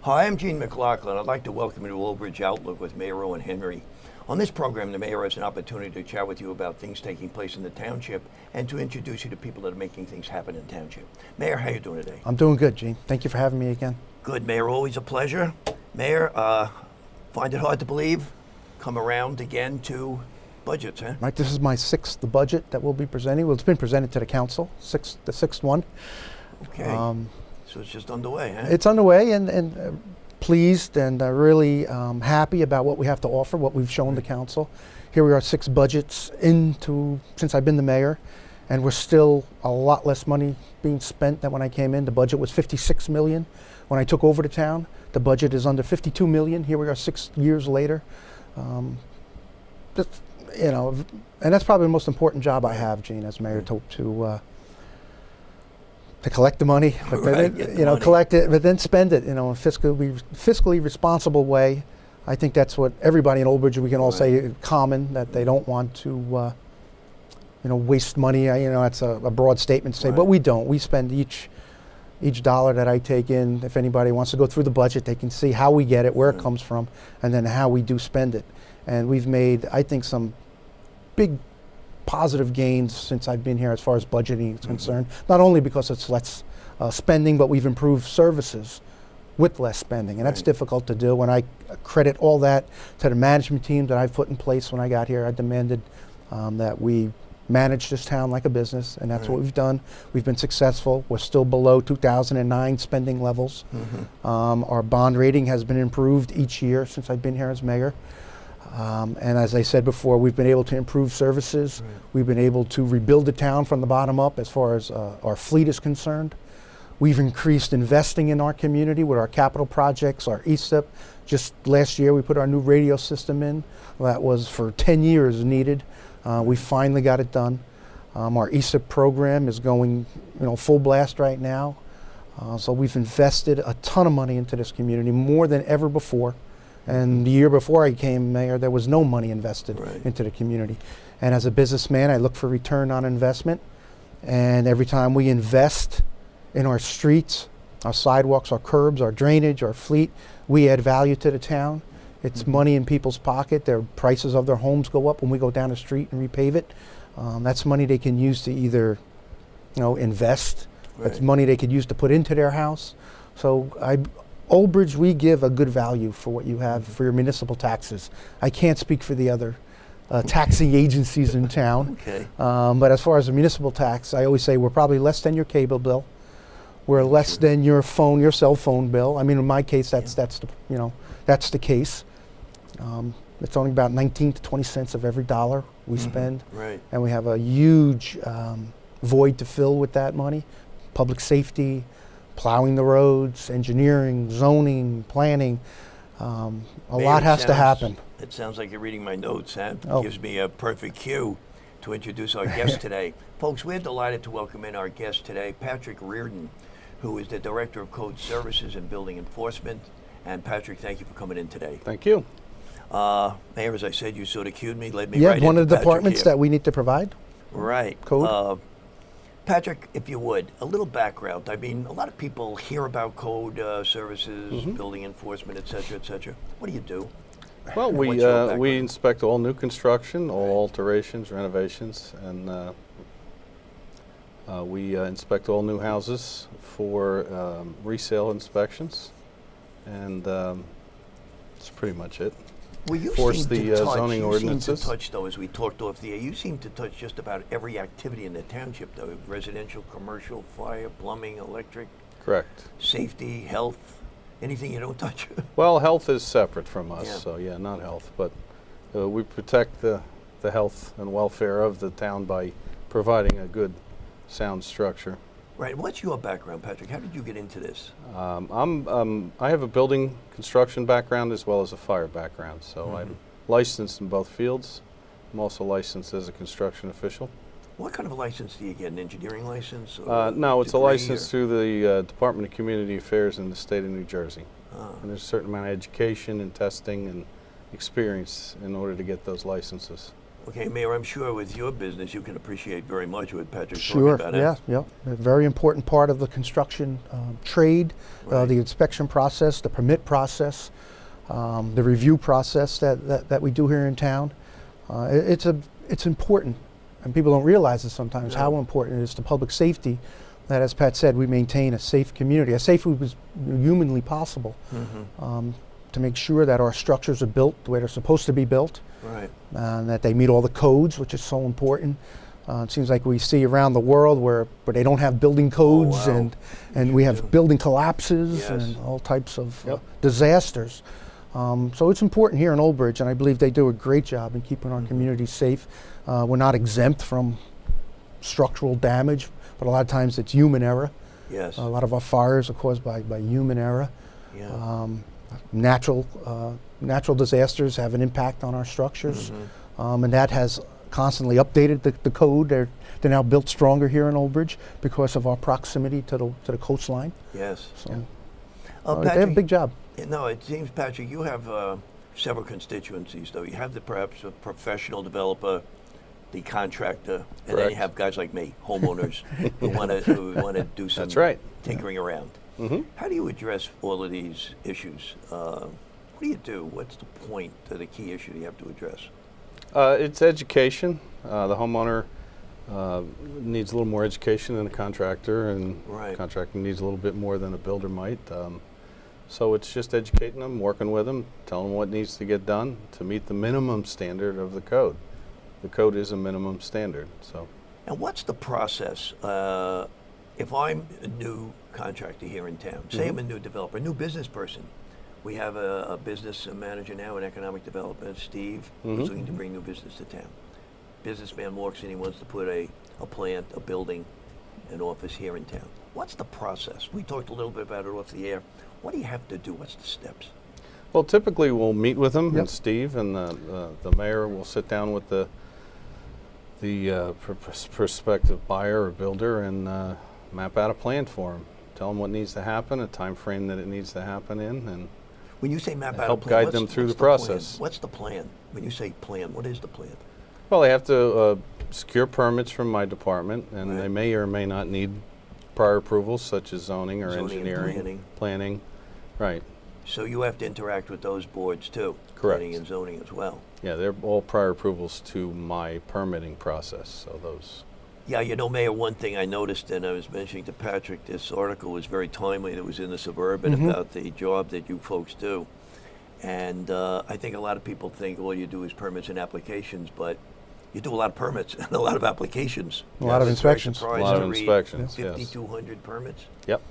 Hi, I'm Gene McLaughlin. I'd like to welcome you to Old Bridge Outlook with Mayor Owen Henry. On this program, the mayor has an opportunity to chat with you about things taking place in the township and to introduce you to people that are making things happen in the township. Mayor, how you doing today? I'm doing good, Gene. Thank you for having me again. Good, Mayor. Always a pleasure. Mayor, find it hard to believe, come around again to budgets, huh? Right, this is my sixth budget that we'll be presenting. Well, it's been presented to the council, the sixth one. Okay. So it's just underway, huh? It's underway, and pleased and really happy about what we have to offer, what we've shown the council. Here we are, 6 budgets since I've been the mayor, and we're still a lot less money being spent than when I came in. The budget was $56 million when I took over the town. The budget is under $52 million. Here we are 6 years later. Just, and that's probably the most important job I have, Gene, as mayor, to collect the money, but then, collect it, but then spend it, in a fiscally responsible way. I think that's what everybody in Old Bridge, we can all say common, that they don't want to, waste money. That's a broad statement to say, but we don't. We spend each dollar that I take in. If anybody wants to go through the budget, they can see how we get it, where it comes from, and then how we do spend it. And we've made, I think, some big positive gains since I've been here as far as budgeting is concerned. Not only because it's less spending, but we've improved services with less spending, and that's difficult to do. When I credit all that to the management team that I've put in place when I got here, I demanded that we manage this town like a business, and that's what we've done. We've been successful. We're still below 2009 spending levels. Our bond rating has been improved each year since I've been here as mayor. And as I said before, we've been able to improve services. We've been able to rebuild the town from the bottom up as far as our fleet is concerned. We've increased investing in our community with our capital projects, our ESIP. Just last year, we put our new radio system in. That was for 10 years needed. We finally got it done. Our ESIP program is going, full blast right now. So we've invested a ton of money into this community, more than ever before. And the year before I came mayor, there was no money invested into the community. And as a businessman, I look for return on investment. And every time we invest in our streets, our sidewalks, our curbs, our drainage, our fleet, we add value to the town. It's money in people's pocket. Their prices of their homes go up when we go down the street and repave it. That's money they can use to either, invest. That's money they could use to put into their house. So Old Bridge, we give a good value for what you have for your municipal taxes. I can't speak for the other taxing agencies in town. But as far as the municipal tax, I always say we're probably less than your cable bill. We're less than your cell phone bill. I mean, in my case, that's the case. It's only about 19 to 20 cents of every dollar we spend. And we have a huge void to fill with that money. Public safety, plowing the roads, engineering, zoning, planning. A lot has to happen. It sounds like you're reading my notes. That gives me a perfect cue to introduce our guest today. Folks, we're delighted to welcome in our guest today, Patrick Reardon, who is the Director of Code Services and Building Enforcement. And Patrick, thank you for coming in today. Thank you. Mayor, as I said, you sort of cued me, led me right into one of the Patrick departments here. that we need to provide. Code. Patrick, if you would, a little background. I mean, a lot of people hear about code services, building enforcement, et cetera, et cetera. What do you do? Well, we inspect all new construction, all alterations, renovations, and we inspect all new houses for resale inspections, and that's pretty much it. Well, you Enforce seem to the touch, zoning you ordinances. seem to touch, though, as we talked off the air, you seem to touch just about every activity in the township, though. Residential, commercial, fire, plumbing, electric. Correct. Safety, health, anything you don't touch. Well, health is separate from us, so yeah, not health. But we protect the health and welfare of the town by providing a good, sound structure. Right. What's your background, Patrick? How did you get into this? I have a building construction background as well as a fire background, so I'm licensed in both fields. I'm also licensed as a construction official. What kind of a license do you get? An engineering license? No, it's a license through the Department of Community Affairs in the state of New Jersey. And there's a certain amount of education and testing and experience in order to get those licenses. Okay, Mayor, I'm sure with your business you can appreciate very much what Patrick's Sure, talking about. yeah. A very important part of the construction trade, Right. the inspection process, the permit process, the review process that we do here in town. It's important, and people don't realize it sometimes, No. how important it is to public safety that, as Pat said, we maintain a safe community, as safe as humanly possible, to make sure that our structures are built the way they're supposed to be built, Right. and that they meet all the codes, which is so important. It seems like we see around the world where they don't have building codes, wow. and we Sure have do. building collapses Yes. and all types of Yep. disasters. So it's important here in Old Bridge, and I believe they do a great job in keeping our community safe. We're not exempt from structural damage, but a lot of times it's human error. Yes. A lot of our fires are caused by human error. Yeah. Natural disasters have an impact on our structures, Mm-hmm. and that has constantly updated the code. They're now built stronger here in Old Bridge because of our proximity to the coastline. Yes. So Yeah. they have a big job. No, it seems, Patrick, you have several constituencies, though. You have perhaps a professional developer, the contractor, and then you Correct. have guys like me, homeowners, who want to do some That's right. tinkering around. Mm-hmm. How do you address all of these issues? What do you do? What's the point of the key issue you have to address? It's education. The homeowner needs a little more education than a contractor, and Right. the contractor needs a little bit more than a builder might. So it's just educating them, working with them, telling them what needs to get done to meet the minimum standard of the code. The code is a minimum standard. So And what's the process? If I'm a new contractor here in town, say I'm a new developer, a new business person. We have a business manager now in economic development, Steve, who's looking to bring new business to town. Businessman walks in, he wants to put a plant, a building, an office here in town. What's the process? We talked a little bit about it off the air. What do you have to do? What's the steps? well, typically we'll meet with them, Yep. and Steve and the mayor will sit down with the prospective buyer or builder and map out a plan for them. Tell them what needs to happen, a time frame that it needs to happen in, and When you say map out help a plan, guide them through what's the process. plan? What's the plan? When you say plan, what is the plan? well, they have to secure permits from my department, and Right. they may or may not need prior approvals such as zoning or Zoning and engineering, planning. Right. So you have to interact with those boards too. Correct. Planning and zoning as well. Yeah, they're all prior approvals to my permitting process. So those. Yeah, you know, Mayor, one thing I noticed, and I was mentioning to Patrick, this article was very timely. It was in the Suburban about the job that you folks do. And I think a lot of people think all you do is permits and applications, but you do a lot of permits and a lot of applications. A lot of I was very inspections. surprised A lot to of read inspections, yes. 5,200 permits Yep.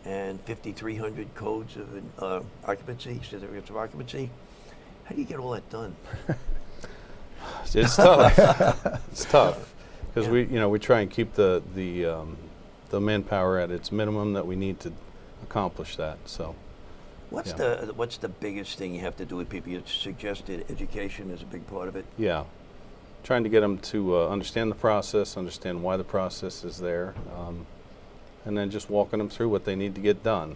and 5,300 codes of occupancy, certificates of occupancy. How do you get all that done? It's tough. It's tough because Yeah. we try and keep the manpower at its minimum that we need to accomplish that. So What's Yeah. what's the biggest thing you have to do with people? You suggested education is a big part of it. yeah, trying to get them to understand the process, understand why the process is there, and then just walking them through what they need to get done.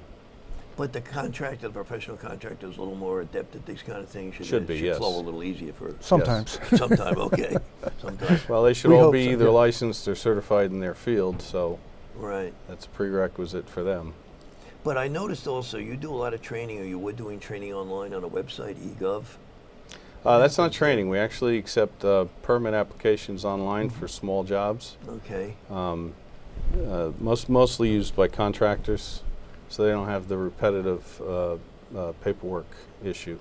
But the contractor, the professional contractor, is a little more adept at these kind of things. Should be, yes. flow a little easier for Sometimes. sometime. Okay, sometimes. Well, they should We all hope be so, either yeah. licensed or certified in their field, so Right. that's a prerequisite for them. But I noticed also you do a lot of training, or you were doing training online on a website, eGov. That's not training. We actually accept permit applications online for small jobs. Okay. Mostly used by contractors, so they don't have the repetitive paperwork issue.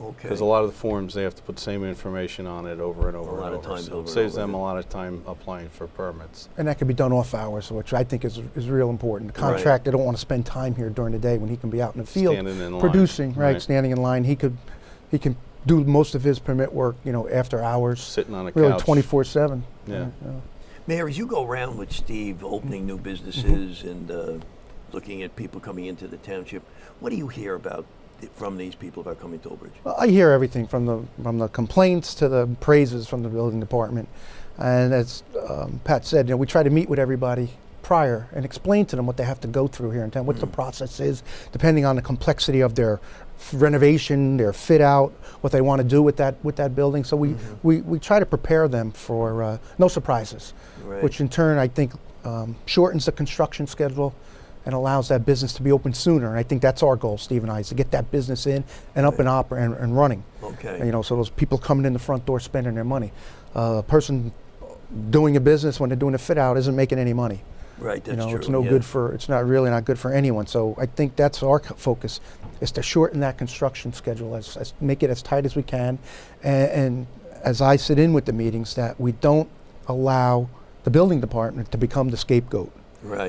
Okay. Because a lot of the forms, they have to put the same information on it over and over lot and of over. times So over it and saves over, them yeah. a lot of time applying for permits. And that can be done off hours, which I think is real important. The Right. contractor don't want to spend time here during the day when he can be out in the field Standing in line. producing, right, Right. standing in line. He can do most of his permit work, after hours, Sitting on a really couch. 24/7. Yeah. Mayor, as you go around with Steve, opening new businesses and looking at people coming into the township, what do you hear from these people about coming to Old Bridge? Well, I hear everything from the complaints to the praises from the building department, and as Pat said, we try to meet with everybody prior and explain to them what they have to go through here in town, what the process is, depending on the complexity of their renovation, their fit out, what they want to do with that building. So we try to prepare them for no surprises, which in turn I think shortens the construction schedule and allows that business to be open sooner. And I think that's our goal, Steve and I, is to get that business in and up and and running. Okay. And, you know, so those people coming in the front door spending their money. A person doing a business when they're doing a fit out isn't making any money. Right, that's you know, true. it's no good for, it's not really not good for anyone. So I think that's our focus, is to shorten that construction schedule, make it as tight as we can. And as I sit in with the meetings, that we don't allow the building department to become the scapegoat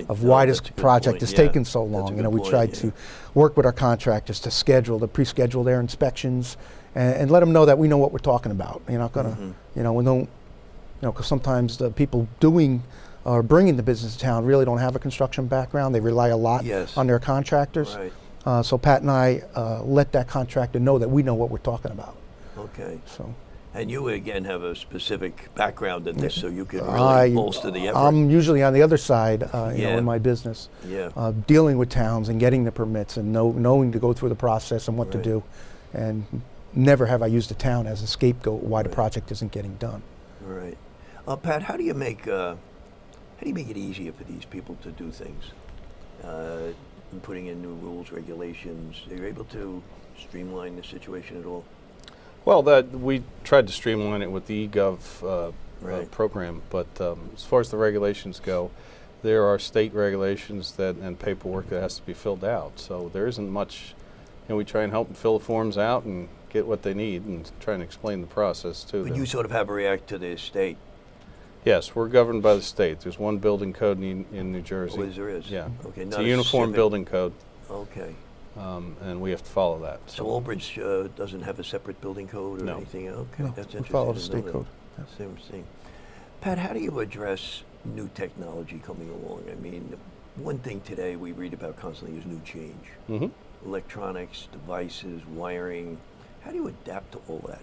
of why this project is taking so long. You know, we tried to work with our contractors to pre-schedule their inspections and let them know that we know what we're talking about. You're not gonna, you know, we don't, you know, because sometimes the people doing or bringing the business to town really don't have a construction background. They rely a lot on their contractors. Right. So Pat and I let that contractor know that we know what we're talking about. Okay. So. And you again have a specific background in this, so you can really bolster the effort. I'm usually on the other side, you know, in my business, dealing with towns and getting the permits and knowing to go through the process and what to do. And never have I used the town as a scapegoat why the project isn't getting done. Right. Pat, how do you make it easier for these people to do things? In putting in new rules, regulations, are you able to streamline the situation at all? Well, we tried to streamline it with the eGov program, but as far as the regulations go, there are state regulations and paperwork that has to be filled out. So there isn't much, you know, we try and help them fill the forms out and get what they need and try and explain the process to them. But you sort of have to react to the state. Yes, we're governed by the state. There's one building code in New Jersey. Oh, there is? Yeah. Okay, it's a uniform building code. Okay. And we have to follow that. So Old Bridge doesn't have a separate building code or anything? Okay, no, that's interesting. We follow the state code. Interesting. Pat, how do you address new technology coming along? I mean, one thing today we read about constantly is new change. Electronics, devices, wiring. How do you adapt to all that?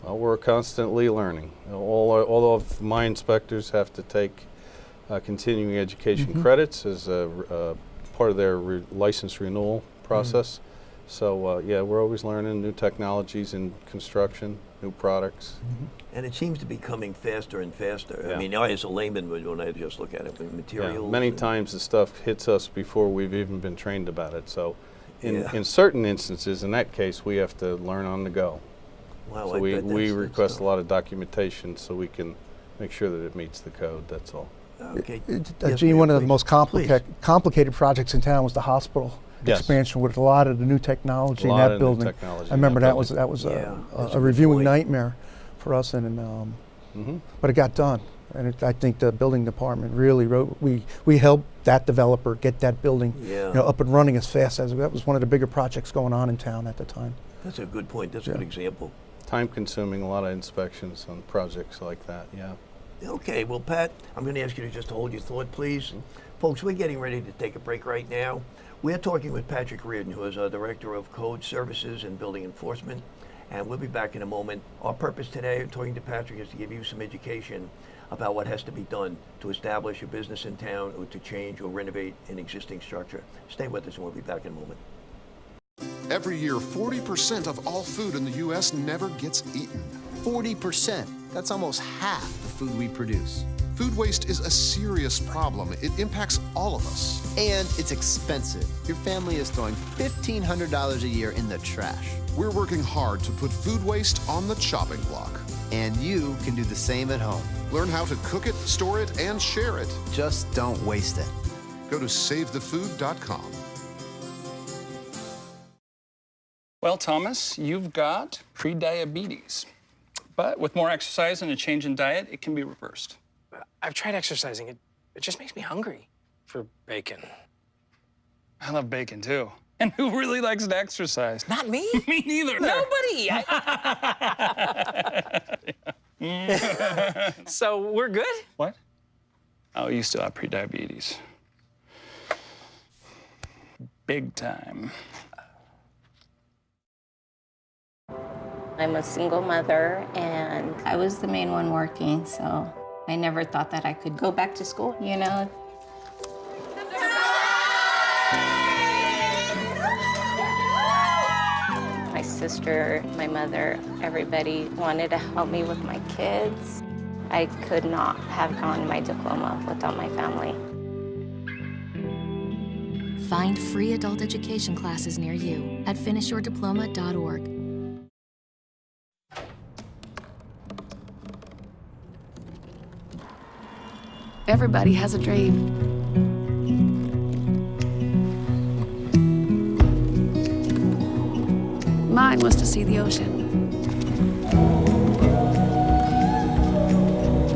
Well, we're constantly learning. All of my inspectors have to take continuing education credits as a part of their license renewal process. So yeah, we're always learning new technologies in construction, new products. And it seems to be coming faster and faster. Yeah. I mean, I as a layman, when I just look at it, with materials. Yeah. Many times the stuff hits us before we've even been trained about it. So in certain instances, in that case, we have to learn on the go. Wow, so we request a lot of documentation so we can make sure that it meets the code, that's all. Okay. Gene, one of the most complicated projects in town was the hospital expansion with a lot of the new technology in that building. I remember that was a reviewing nightmare for us, and but it got done. And I think the building department really we helped that developer get that building you know, up and running as fast as that was one of the bigger projects going on in town at the time. That's a good point. That's a good example. Time consuming, a lot of inspections on projects like that, Okay, well, Pat, I'm going to ask you to just hold your thought, please. Folks, we're getting ready to take a break right now. We're talking with Patrick Reardon, who is our Director of Code Services and Building Enforcement, and we'll be back in a moment. Our purpose today of talking to Patrick is to give you some education about what has to be done to establish a business in town or to change or renovate an existing structure. Stay with us and we'll be back in a moment. Every year, 40% of all food in the U.S. never gets eaten. 40%. That's almost half the food we produce. Food waste is a serious problem. It impacts all of us. And it's expensive. Your family is throwing $1,500 a year in the trash. We're working hard to put food waste on the chopping block. And you can do the same at home. Learn how to cook it, store it, and share it. Just don't waste it. Go to savethefood.com. Well, Thomas, you've got prediabetes. But with more exercise and a change in diet, it can be reversed. I've tried exercising. It just makes me hungry for bacon. I love bacon, too. And who really likes to exercise? Not me. Me neither. Nobody. So we're good? What? Oh, you still have prediabetes. Big time. I'm a single mother, and I was the main one working, so I never thought that I could go back to school, you know. sister, my mother, everybody wanted to help me with my kids. I could not have gotten my diploma without my family. Find free adult education classes near you at finishyourdiploma.org. Everybody has a dream. Mine was to see the ocean.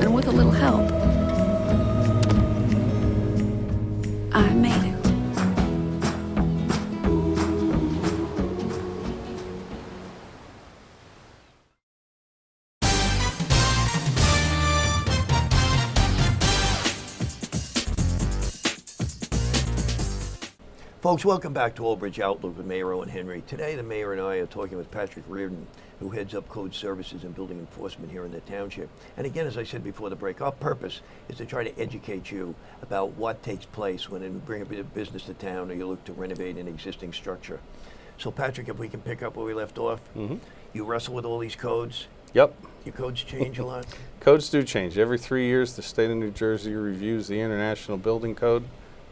And with a little help, I made it. Folks, welcome back to Old Bridge Outlook with Mayor Owen Henry. Today, the mayor and I are talking with Patrick Reardon, who heads up Code Services and Building Enforcement here in the township. And again, as I said before the break, our purpose is to try to educate you about what takes place when you bring a bit of business to town or you look to renovate an existing structure. So, Patrick, if we can pick up where we left off, you wrestle with all these codes. Yep. Your codes change a lot? Codes do change. Every 3 years, the state of New Jersey reviews the International Building Code,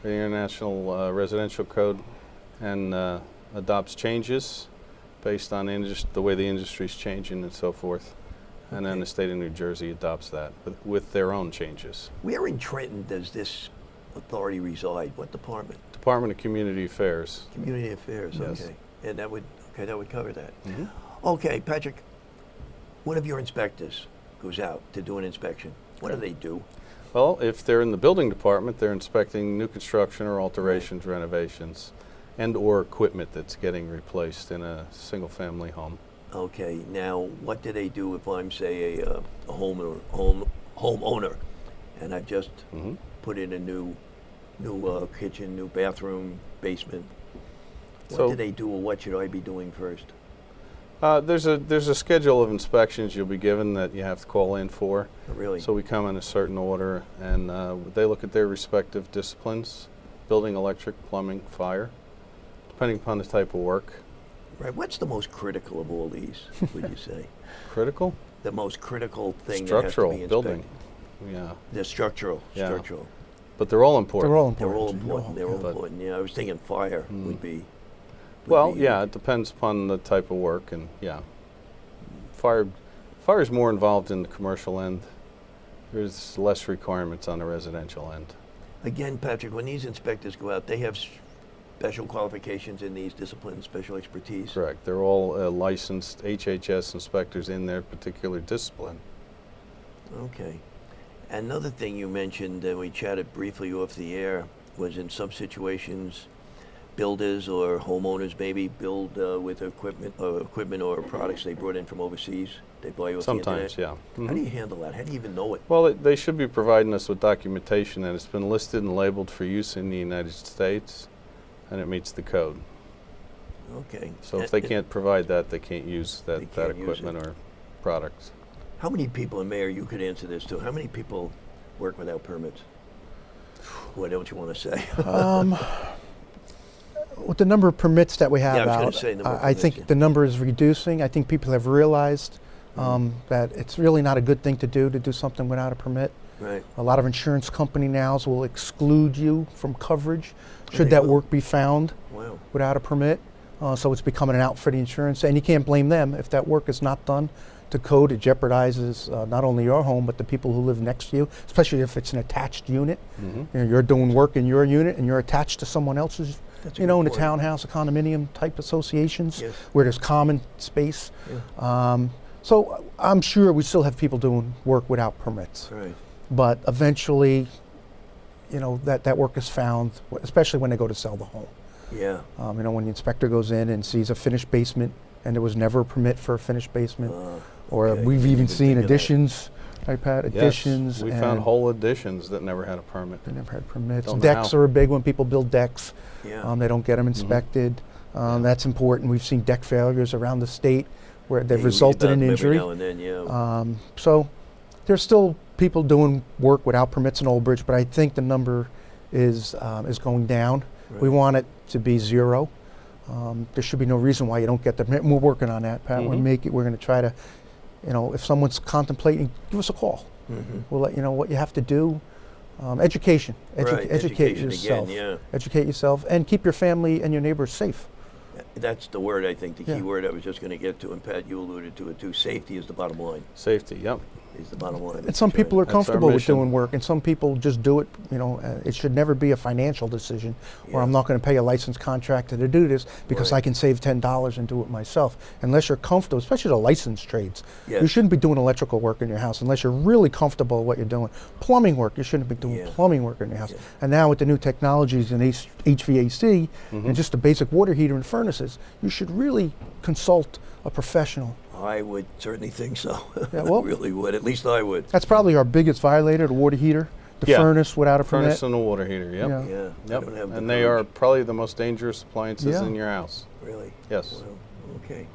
the International Residential Code, and adopts changes based on the way the industry's changing and so forth. And then the state of New Jersey adopts that with their own changes. Where in Trenton does this authority reside? What department? Department of Community Affairs. Community Affairs, Yes. okay. And that would cover that. Okay, Patrick, one of your inspectors goes out to do an inspection. What do they do? Well, if they're in the building department, they're inspecting new construction or alterations, renovations, and or equipment that's getting replaced in a single-family home. Okay, now what do they do if I'm, say, a homeowner, and I've just put in a new kitchen, new bathroom, basement? What do they do, or what should I be doing first? There's a schedule of inspections you'll be given that you have to call in for. Oh, really? So we come in a certain order, and they look at their respective disciplines: building, electric, plumbing, fire, depending upon the type of work. Right. What's the most critical of all these, would you say? Critical? The most critical thing Structural, that has to be building. inspected. Yeah. The structural. Yeah. Structural. But they're all important. They're all important. They're all important. They're all But- important. Yeah, I was thinking fire would be. Well, yeah, it depends upon the type of work, and yeah. Fire is more involved in the commercial end. There's less requirements on the residential end. Again, Patrick, when these inspectors go out, they have special qualifications in these disciplines, special expertise. Correct. They're all licensed HHS inspectors in their particular discipline. Okay. Another thing you mentioned, we chatted briefly off the air, was in some situations, builders or homeowners maybe build with equipment or products they brought in from overseas. They buy you off Sometimes, the internet. yeah. How do you handle that? How do you even know it? Well, they should be providing us with documentation that it's been listed and labeled for use in the United States, and it meets the code. Okay. So if they can't provide that, they can't use that can't use equipment or products. How many people, and Mayor, you could answer this too, how many people work without permits? What don't you want to say? With the number of permits that we have Yeah, I was gonna out, say number of I permits, think yeah. the number is reducing. I think people have realized that it's really not a good thing to do something without a permit. Right. A lot of insurance company nows will exclude you from coverage they should that will? work be found Wow. without a permit. So it's becoming an out for the insurance, and you can't blame them if that work is not done to code. It jeopardizes not only your home but the people who live next to you, especially if it's an attached unit. You know, you're doing work in your unit and you're attached to someone else's. That's a You know, in good the point. townhouse, condominium type associations, Yes. where there's common space. So I'm sure we still have people doing work without permits. Right. But eventually, you know, that work is found, especially when they go to sell the home. Yeah. You know, when the inspector goes in and sees a finished basement and there was never a permit for a finished basement, or okay. we've Didn't even even seen think of that. additions, right, Pat? Additions. Yes, we and found whole additions that never had a permit. they never had permits. Don't know Decks how. are a big one. People build decks. Yeah. They don't get them inspected. That's important. We've seen deck failures around the state where they've You read resulted about in them injury. Every now and then, yeah. So there's still people doing work without permits in Old Bridge, but I think the number is going down. We Right. want it to be zero. There should be no reason why you don't get the permit. And we're working on that, Pat. We're going to try to, if someone's contemplating, give us a call. We'll let you know what you have to do. Education. Educate yourself. Again, yeah. Educate yourself and keep your family and your neighbors safe. That's the word, I think, the key word I was just going to get to, and Pat, you alluded to it too. Safety is the bottom line. Safety, yep. Is the bottom line. And some people are That's our comfortable with mission. doing work, and some people just do it. It should never be a financial decision, or I'm not going to pay a licensed contractor to do this because I can save $10 and do it myself. Unless you're comfortable, especially the licensed trades, you shouldn't be doing electrical work in your house unless you're really comfortable with what you're doing. Plumbing work, you shouldn't be doing plumbing work in your house. And now with the new technologies in HVAC and just the basic water heater and furnaces, you should really consult a professional. I would certainly think so. Yeah, well, I really would. At least I would. That's probably our biggest violator, the water heater, the furnace without a permit. Furnace and a water heater, yep. Yeah. Yep. Don't have the And they are probably the most dangerous appliances in your house. Really? Yes. Well, okay.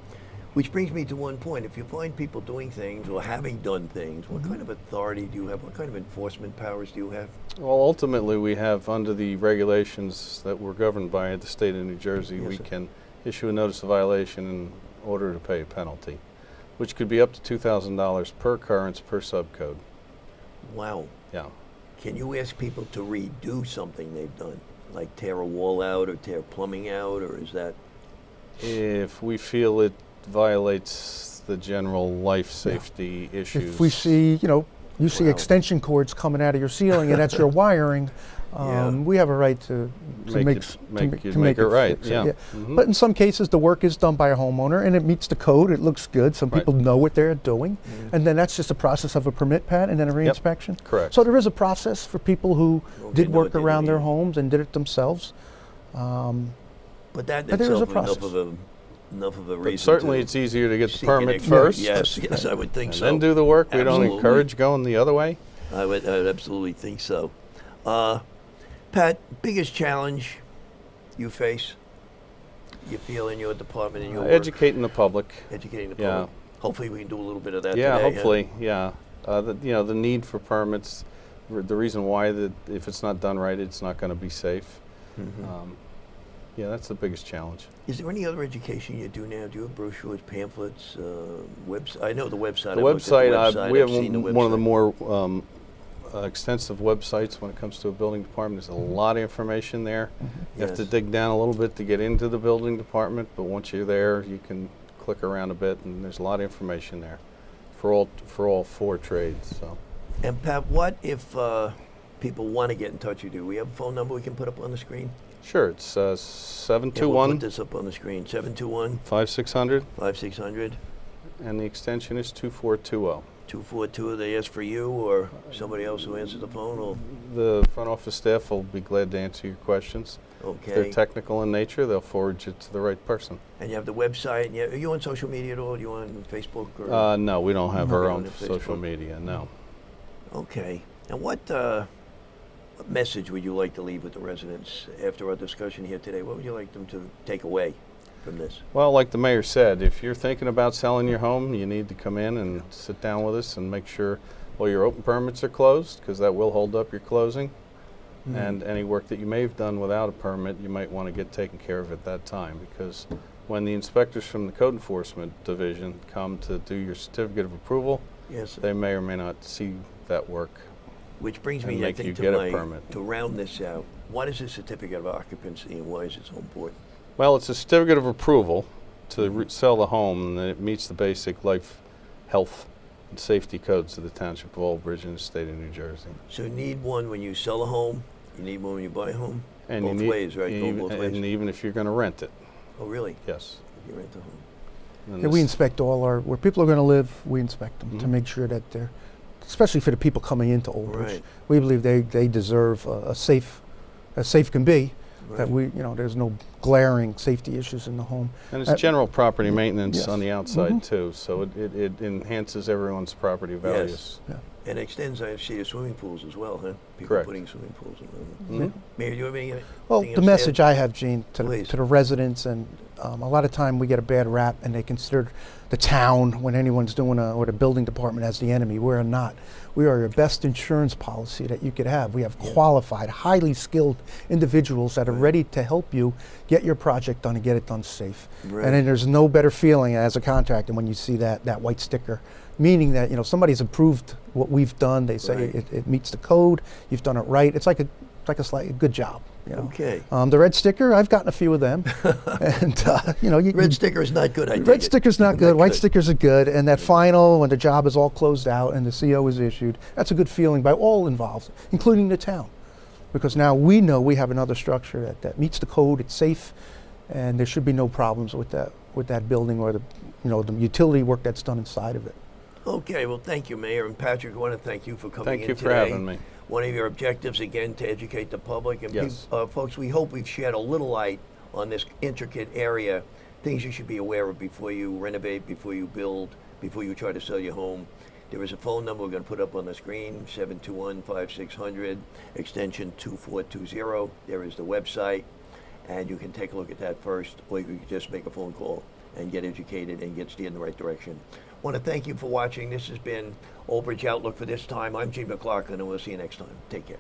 Which brings me to one point. If you find people doing things or having done things, what kind of authority do you have? What kind of enforcement powers do you have? Well, ultimately, we have, under the regulations that we're governed by at the state of New Jersey, we can issue a notice of violation in order to pay a penalty, which could be up to $2,000 per occurrence per subcode. Wow. Yeah. Can you ask people to redo something they've done, like tear a wall out or tear plumbing out, or is that? If we feel it violates the general life safety issues. If we see, you see extension cords coming out of your ceiling and that's your wiring, we have a right to make it right. Fix it. Yeah. But in some cases, the work is done by a homeowner and it meets the code. It looks good. Some people know what they're doing, and then that's just a process of a permit, Pat, and then a reinspection. Correct. So there is a process for people who did know work what they around their do. homes and did it themselves. But that But there is a itself process. enough of a But reason. certainly to it's easier to get the seek an permit ex- first. Yes, I would think and so. then do the work. We Absolutely. don't encourage going the other way. I would absolutely think so. Pat, biggest challenge you face, you feel in your department, in your work? Educating the public. Educating the public. Hopefully we can do a little bit of that today. Hopefully, the need for permits, the reason why that if it's not done right, it's not going to be safe. That's the biggest challenge. Is there any other education you do now? Do you have brochures, pamphlets, website? I know the website. The website, we have one of the more extensive websites when it comes to a building department. There's a lot of information there. You have to dig down a little bit to get into the building department, but once you're there, you can click around a bit, and there's a lot of information there for all four trades. So. And Pat, what if people want to get in touch with you? We have a phone number we can put up on the screen? Sure, it's 721. We'll put this up on the screen. 721 5600. 5600. And the extension is 2420. 242. They ask for you or somebody else who answers the phone? Or? The front office staff will be glad to answer your questions. Okay. If they're technical in nature, they'll forward you to the right person. And you have the website. And are you on social media at all? Are you on Facebook? Or No, we don't have our own Facebook? social media, no. Okay. And what message would you like to leave with the residents after our discussion here today? What would you like them to take away from this? Well, like the mayor said, if you're thinking about selling your home, you need to come in and sit down with us and make sure all your open permits are closed, because that will hold up your closing. And any work that you may have done without a permit, you might want to get taken care of at that time, because when the inspectors from the Code Enforcement Division come to do your certificate of approval, they may or may not see that work. Which brings me, I think, to round this out. What is a certificate of occupancy and why is it so important? Well, it's a certificate of approval to sell the home, and it meets the basic life, health, and safety codes of the Township of Old Bridge in the state of New Jersey. So you need one when you sell a home, you need one when you buy a home? And both ways, right? Go both ways. And even if you're going to rent it. Oh, really? Yes. If you rent a home. Yeah, we inspect where people are going to live, we inspect them to make sure that they're, especially for the people coming into Old Bridge. Right. We believe they deserve as safe can be. Right. That there's no glaring safety issues in the home. And it's general property maintenance on the outside too, so it enhances everyone's property values. Yes. And extends, I see, to swimming pools as well, huh? People Correct. putting swimming pools in them. Mhm. Mayor, do you have anything Well, else the to message add? I have, Gene, to Please. the residents, and a lot of time we get a bad rap, and they consider the town, when anyone's doing or the building department, as the enemy. We're not. We are your best insurance policy that you could have. We have qualified, highly skilled individuals that are ready to help you get your project done and get it done safe. Right. And then there's no better feeling as a contractor when you see that white sticker, meaning that somebody's approved what we've done. They say Right. it meets the code. You've done it right. It's like a slight good job. Okay. The red sticker, I've gotten a few of them, and Red sticker is not good, I take red it. sticker's not good. White stickers are good, and that final, when the job is all closed out and the CO is issued, that's a good feeling by all involved, including the town, because now we know we have another structure that meets the code. It's safe, and there should be no problems with that building or the utility work that's done inside of it. Okay, well, thank you, Mayor. And Patrick, I want to thank you for coming Thank in you today. for having me. One of your objectives, again, to educate the public. And Yes. folks, we hope we've shed a little light on this intricate area, things you should be aware of before you renovate, before you build, before you try to sell your home. There is a phone number we're going to put up on the screen, 721-5600, extension 2420. There is the website, and you can take a look at that first, or you can just make a phone call and get educated and get steered in the right direction. I want to thank you for watching. This has been Old Bridge Outlook for this time. I'm Gene McLaughlin, and we'll see you next time. Take care.